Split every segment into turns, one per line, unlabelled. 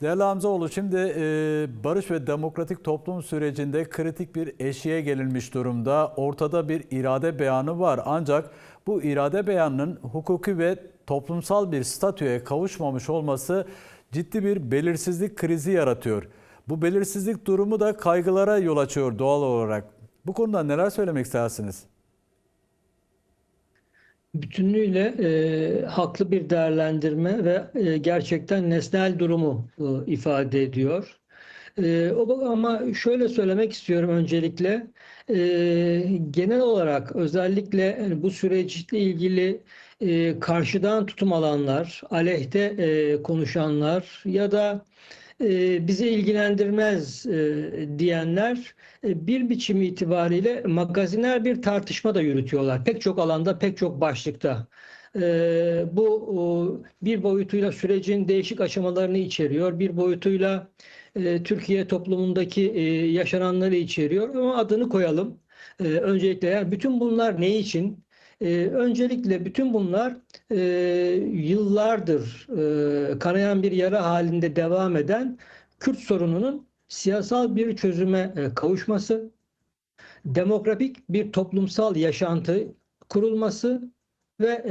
Değerli Hamzaoğlu, şimdi barış ve demokratik toplum sürecinde kritik bir eşiğe gelinmiş durumda. Ortada bir irade beyanı var. Ancak bu irade beyanının hukuki ve toplumsal bir statüye kavuşmamış olması ciddi bir belirsizlik krizi yaratıyor. Bu belirsizlik durumu da kaygılara yol açıyor doğal olarak. Bu konuda neler söylemek istersiniz?
Bütünlüğüyle haklı bir değerlendirme ve gerçekten nesnel durumu ifade ediyor. Ama şöyle söylemek istiyorum öncelikle. Genel olarak özellikle bu süreçle ilgili karşıdan tutum alanlar, aleyhte konuşanlar ya da bizi ilgilendirmez diyenler bir biçim itibariyle magaziner bir tartışma da yürütüyorlar. Pek çok alanda, pek çok başlıkta. Bu bir boyutuyla sürecin değişik aşamalarını içeriyor, bir boyutuyla Türkiye toplumundaki yaşananları içeriyor. Ama adını koyalım. Öncelikle yani bütün bunlar ne için? Öncelikle bütün bunlar yıllardır kanayan bir yara halinde devam eden Kürt sorununun siyasal bir çözüme kavuşması, demokratik bir toplumsal yaşantı kurulması ve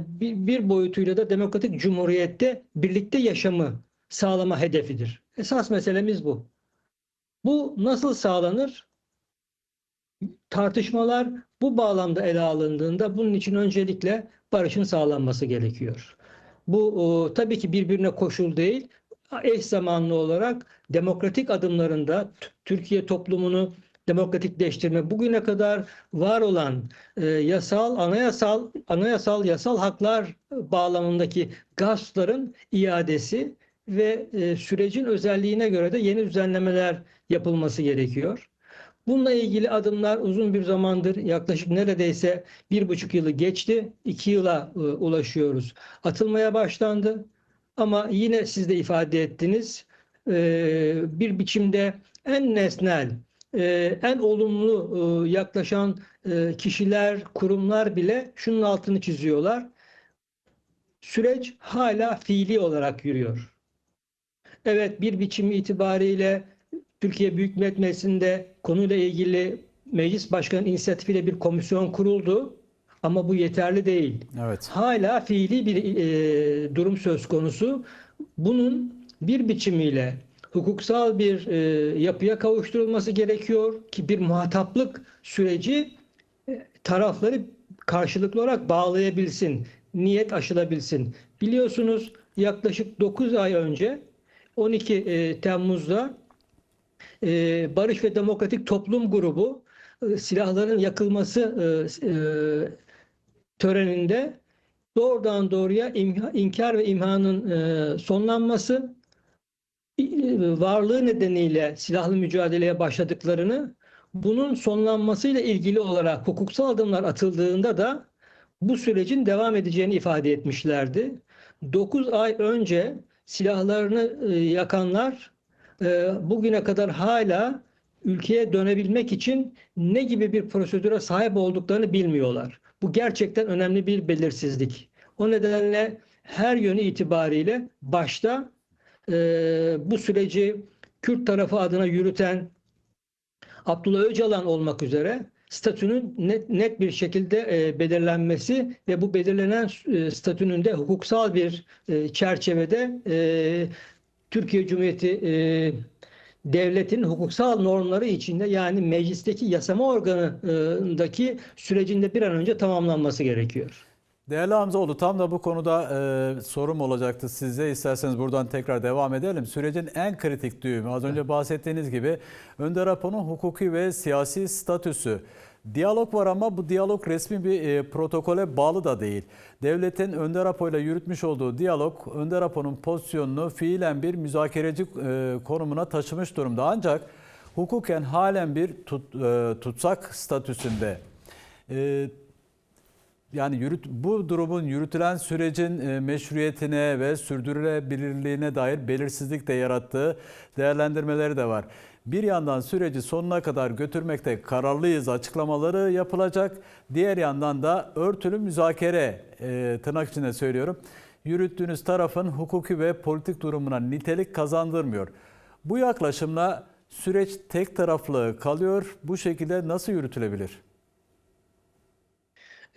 bir boyutuyla da demokratik cumhuriyette birlikte yaşamı sağlama hedefidir. Esas meselemiz bu. Bu nasıl sağlanır? Tartışmalar bu bağlamda ele alındığında bunun için öncelikle barışın sağlanması gerekiyor. Bu tabii ki birbirine koşul değil. Eş zamanlı olarak demokratik adımlarında Türkiye toplumunu demokratikleştirme, bugüne kadar var olan yasal haklar bağlamındaki gaspların iadesi ve sürecin özelliğine göre de yeni düzenlemeler yapılması gerekiyor. Bununla ilgili adımlar uzun bir zamandır, yaklaşık neredeyse 1,5 yılı geçti. 2 yıla ulaşıyoruz. Atılmaya başlandı. Ama yine siz de ifade ettiniz. Bir biçimde en nesnel, en olumlu yaklaşan kişiler, kurumlar bile şunun altını çiziyorlar. Süreç hala fiili olarak yürüyor. Evet, bir biçim itibariyle Türkiye Büyük Millet Meclisi'nde konuyla ilgili Meclis Başkanı inisiyatifiyle bir komisyon kuruldu. Ama bu yeterli değil.
Evet.
Hala fiili bir durum söz konusu. Bunun bir biçimiyle hukuksal bir yapıya kavuşturulması gerekiyor ki bir muhataplık süreci tarafları karşılıklı olarak bağlayabilsin, niyet aşılabilsin. Biliyorsunuz yaklaşık 9 ay önce 12 Temmuz'da Barış ve Demokratik Toplum Grubu silahların yakılması töreninde doğrudan doğruya inkar ve imhanın sonlanması, varlığı nedeniyle silahlı mücadeleye başladıklarını, bunun sonlanmasıyla ilgili olarak hukuksal adımlar atıldığında da bu sürecin devam edeceğini ifade etmişlerdi. 9 ay önce silahlarını yakanlar bugüne kadar hala ülkeye dönebilmek için ne gibi bir prosedüre sahip olduklarını bilmiyorlar. Bu gerçekten önemli bir belirsizlik. O nedenle her yönü itibariyle başta bu süreci Kürt tarafı adına yürüten Abdullah Öcalan olmak üzere statünün net bir şekilde belirlenmesi ve bu belirlenen statünün de hukuksal bir çerçevede Türkiye Cumhuriyeti devletin hukuksal normları içinde, yani meclisteki yasama organındaki sürecinde bir an önce tamamlanması gerekiyor.
Değerli Hamzaoğlu, tam da bu konuda sorum olacaktı size. İsterseniz buradan tekrar devam edelim. Sürecin en kritik düğümü, az önce bahsettiğiniz gibi, Önder Apo'nun hukuki ve siyasi statüsü. Diyalog var ama bu diyalog resmi bir protokole bağlı da değil. Devletin Önder Apo ile yürütmüş olduğu diyalog, Önder Apo'nun pozisyonunu fiilen bir müzakereci konumuna taşımış durumda. Ancak hukuken halen bir tutsak statüsünde. Yani bu durumun yürütülen sürecin meşruiyetine ve sürdürülebilirliğine dair belirsizlik de yarattığı değerlendirmeleri de var. Bir yandan süreci sonuna kadar götürmekte kararlıyız açıklamaları yapılacak. Diğer yandan da örtülü müzakere, tırnak içinde söylüyorum, yürüttüğünüz tarafın hukuki ve politik durumuna nitelik kazandırmıyor. Bu yaklaşımla süreç tek taraflı kalıyor. Bu şekilde nasıl yürütülebilir?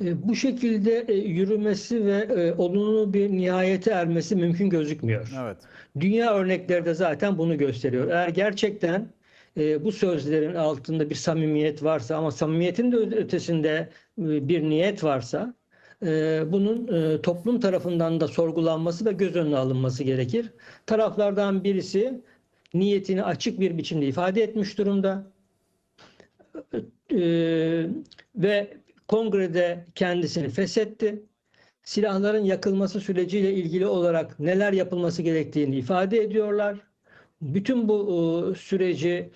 Bu şekilde yürümesi ve olumlu bir nihayete ermesi mümkün gözükmüyor.
Evet.
Dünya örnekleri de zaten bunu gösteriyor. Eğer gerçekten bu sözlerin altında bir samimiyet varsa ama samimiyetin de ötesinde bir niyet varsa bunun toplum tarafından da sorgulanması ve göz önüne alınması gerekir. Taraflardan birisi niyetini açık bir biçimde ifade etmiş durumda. Ve kongrede kendisini feshetti. Silahların yakılması süreciyle ilgili olarak neler yapılması gerektiğini ifade ediyorlar. Bütün bu süreci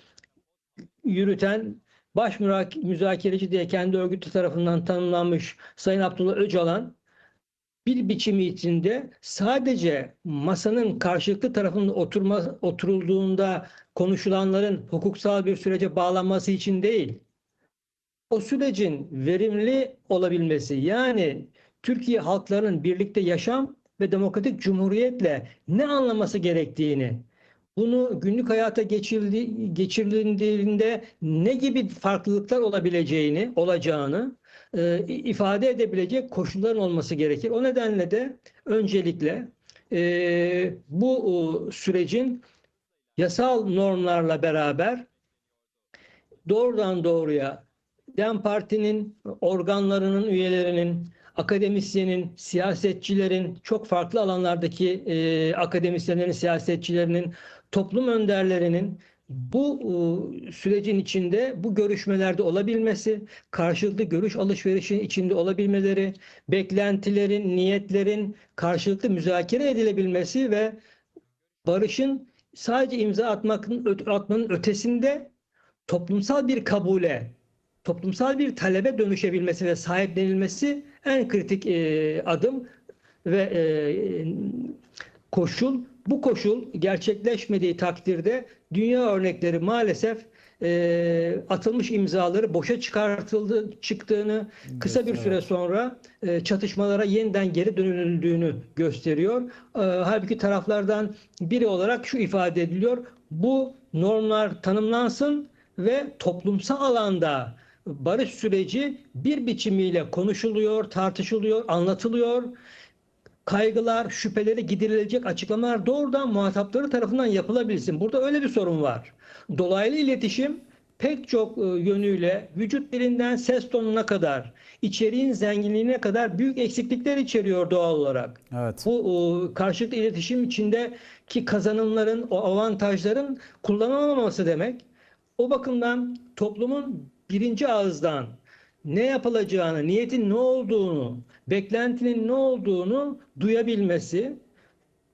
yürüten baş müzakereci diye kendi örgütü tarafından tanımlanmış Sayın Abdullah Öcalan bir biçimi içinde sadece masanın karşılıklı tarafının oturulduğunda konuşulanların hukuksal bir sürece bağlanması için değil, o sürecin verimli olabilmesi, yani Türkiye halklarının birlikte yaşam ve demokratik cumhuriyetle ne anlaması gerektiğini, bunu günlük hayata geçirildiğinde ne gibi farklılıklar olacağını ifade edebilecek koşulların olması gerekir. O nedenle de öncelikle bu sürecin yasal normlarla beraber doğrudan doğruya DEM Parti'nin organlarının üyelerinin, akademisyenin, siyasetçilerin, çok farklı alanlardaki akademisyenlerin, siyasetçilerinin, toplum önderlerinin bu sürecin içinde bu görüşmelerde olabilmesi, karşılıklı görüş alışverişinin içinde olabilmeleri, beklentilerin, niyetlerin karşılıklı müzakere edilebilmesi ve barışın sadece imza atmanın ötesinde toplumsal bir kabule, toplumsal bir talebe dönüşebilmesi ve sahiplenilmesi en kritik adım ve koşul. Bu koşul gerçekleşmediği takdirde dünya örnekleri maalesef atılmış imzaları boşa çıktığını, kısa bir süre sonra çatışmalara yeniden geri dönüldüğünü gösteriyor. Halbuki taraflardan biri olarak şu ifade ediliyor: bu normlar tanımlansın ve toplumsal alanda barış süreci bir biçimiyle konuşuluyor, tartışılıyor, anlatılıyor. Kaygılar, şüpheleri giderilecek açıklamalar doğrudan muhatapları tarafından yapılabilsin. Burada öyle bir sorun var. Dolaylı iletişim pek çok yönüyle vücut dilinden ses tonuna kadar, içeriğin zenginliğine kadar büyük eksiklikler içeriyor doğal olarak.
Evet.
Bu karşılıklı iletişim içindeki kazanımların, o avantajların kullanılmaması demek. O bakımdan toplumun birinci ağızdan ne yapılacağını, niyetin ne olduğunu, beklentinin ne olduğunu duyabilmesi,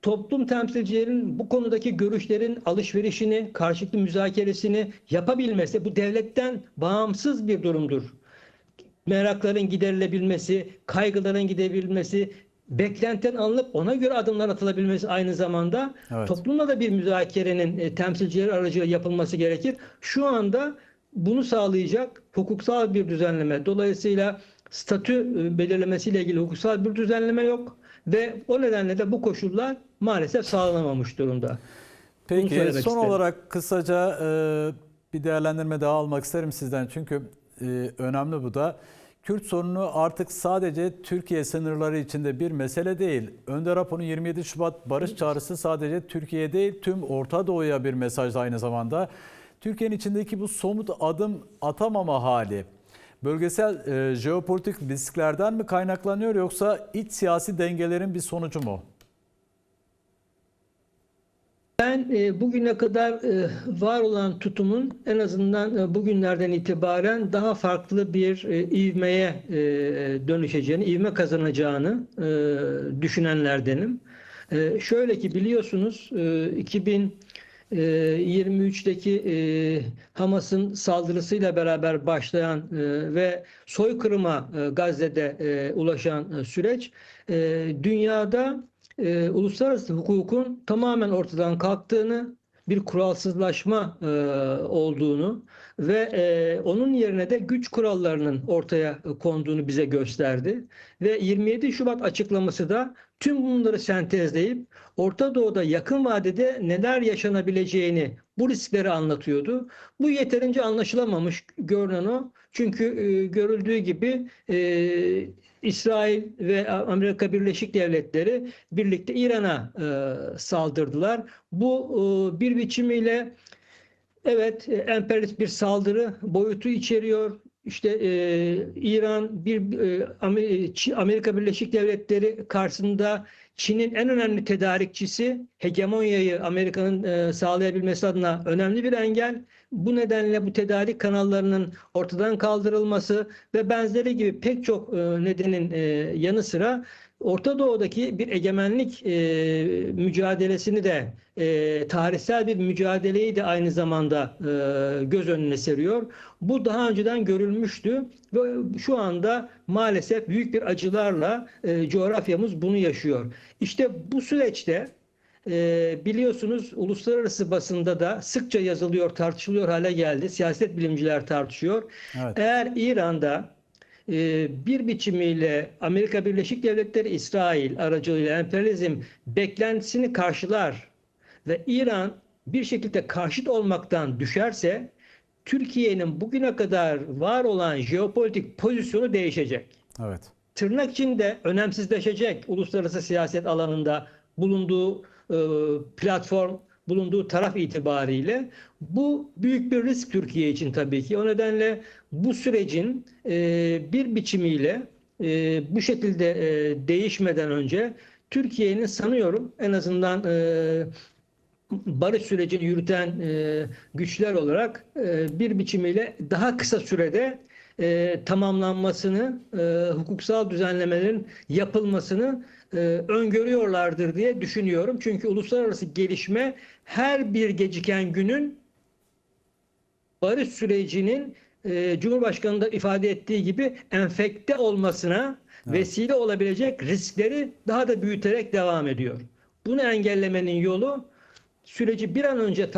toplum temsilcilerinin bu konudaki görüşlerin alışverişini, karşılıklı müzakeresini yapabilmesi, bu devletten bağımsız bir durumdur. Merakların giderilebilmesi, kaygıların giderilmesi, beklentiden alınıp ona göre adımlar atılabilmesi aynı zamanda
Evet.
toplumla da bir müzakerenin temsilcileri aracılığıyla yapılması gerekir. Şu anda bunu sağlayacak hukuksal bir düzenleme, dolayısıyla statü belirlemesiyle ilgili hukuksal bir düzenleme yok ve o nedenle de bu koşullar maalesef sağlanamamış durumda. Bunu
Peki
söylemek
son
isterim.
olarak kısaca bir değerlendirme daha almak isterim sizden. Çünkü önemli bu da. Kürt sorunu artık sadece Türkiye sınırları içinde bir mesele değil. Önder Apo'nun 27 Şubat barış çağrısı sadece Türkiye değil, tüm Orta Doğu'ya bir mesaj aynı zamanda. Türkiye'nin içindeki bu somut adım atamama hali bölgesel jeopolitik risklerden mi kaynaklanıyor yoksa iç siyasi dengelerin bir sonucu mu?
Ben bugüne kadar var olan tutumun en azından bugünlerden itibaren daha farklı bir ivmeye dönüşeceğini, ivme kazanacağını düşünenlerdenim. Şöyle ki biliyorsunuz 2023'teki Hamas'ın saldırısıyla beraber başlayan ve soykırıma Gazze'de ulaşan süreç dünyada uluslararası hukukun tamamen ortadan kalktığını, bir kuralsızlaşma olduğunu ve onun yerine de güç kurallarının ortaya konduğunu bize gösterdi. Ve 27 Şubat açıklaması da Tüm bunları sentezleyip Orta Doğu'da yakın vadede neler yaşanabileceğini, bu riskleri anlatıyordu. Bu yeterince anlaşılamamış görünen o. Çünkü görüldüğü gibi İsrail ve Amerika Birleşik Devletleri birlikte İran'a saldırdılar. Bu bir biçimiyle evet, emperyalist bir saldırı boyutu içeriyor. İşte İran Amerika Birleşik Devletleri karşısında Çin'in en önemli tedarikçisi, hegemonyayı Amerika'nın sağlayabilmesi adına önemli bir engel. Bu nedenle bu tedarik kanallarının ortadan kaldırılması ve benzeri gibi pek çok nedenin yanı sıra Orta Doğu'daki bir egemenlik mücadelesini de tarihsel bir mücadeleyi de aynı zamanda göz önüne seriyor. Bu daha önceden görülmüştü ve şu anda maalesef büyük bir acılarla coğrafyamız bunu yaşıyor. İşte bu süreçte biliyorsunuz uluslararası basında da sıkça yazılıyor, tartışılıyor hale geldi. Siyaset bilimciler tartışıyor.
Evet.
Eğer İran'da bir biçimiyle Amerika Birleşik Devletleri, İsrail aracılığıyla emperyalizm beklentisini karşılar ve İran bir şekilde karşıt olmaktan düşerse Türkiye'nin bugüne kadar var olan jeopolitik pozisyonu değişecek.
Evet.
Tırnak içinde önemsizleşecek uluslararası siyaset alanında bulunduğu platform, bulunduğu taraf itibariyle. Bu büyük bir risk Türkiye için tabii ki. O nedenle bu sürecin bir biçimiyle bu şekilde değişmeden önce Türkiye'nin sanıyorum en azından barış sürecini yürüten güçler olarak bir biçimiyle daha kısa sürede tamamlanmasını, hukuksal düzenlemelerin yapılmasını öngörüyorlardır diye düşünüyorum. Çünkü uluslararası gelişme her bir geciken günün barış sürecinin Cumhurbaşkanı da ifade ettiği gibi enfekte olmasına vesile olabilecek riskleri daha da büyüterek devam ediyor. Bunu engellemenin yolu süreci bir an önce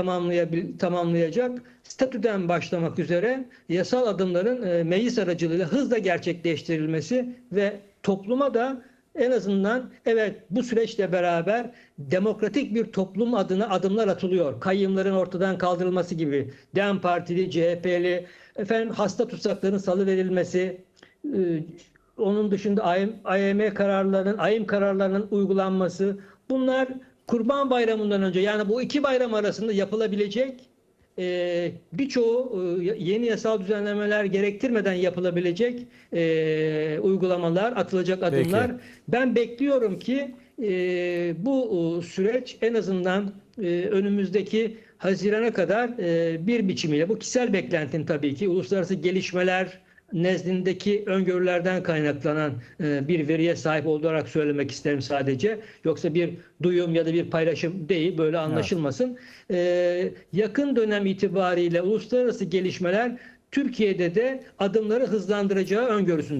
tamamlayacak, statüden başlamak üzere yasal adımların meclis aracılığıyla hızla gerçekleştirilmesi ve topluma da en azından evet bu süreçle beraber demokratik bir toplum adına adımlar atılıyor. Kayyımların ortadan kaldırılması gibi, DEM Partili, CHP'li, hasta tutsakların salıverilmesi, onun dışında AYM kararlarının uygulanması, bunlar Kurban Bayramı'ndan önce, yani bu iki bayram arasında yapılabilecek birçoğu yeni yasal düzenlemeler gerektirmeden yapılabilecek uygulamalar, atılacak adımlar.
Peki.
Ben bekliyorum ki bu süreç en azından önümüzdeki Haziran'a kadar bir biçimiyle, bu kişisel beklentim tabii ki, uluslararası gelişmeler nezdindeki öngörülerden kaynaklanan bir veriye sahip olarak söylemek isterim sadece. Yoksa bir duyum ya da bir paylaşım değil, böyle anlaşılmasın. Yakın dönem itibariyle uluslararası gelişmeler Türkiye'de de adımları hızlandıracağı öngörüsündeyim.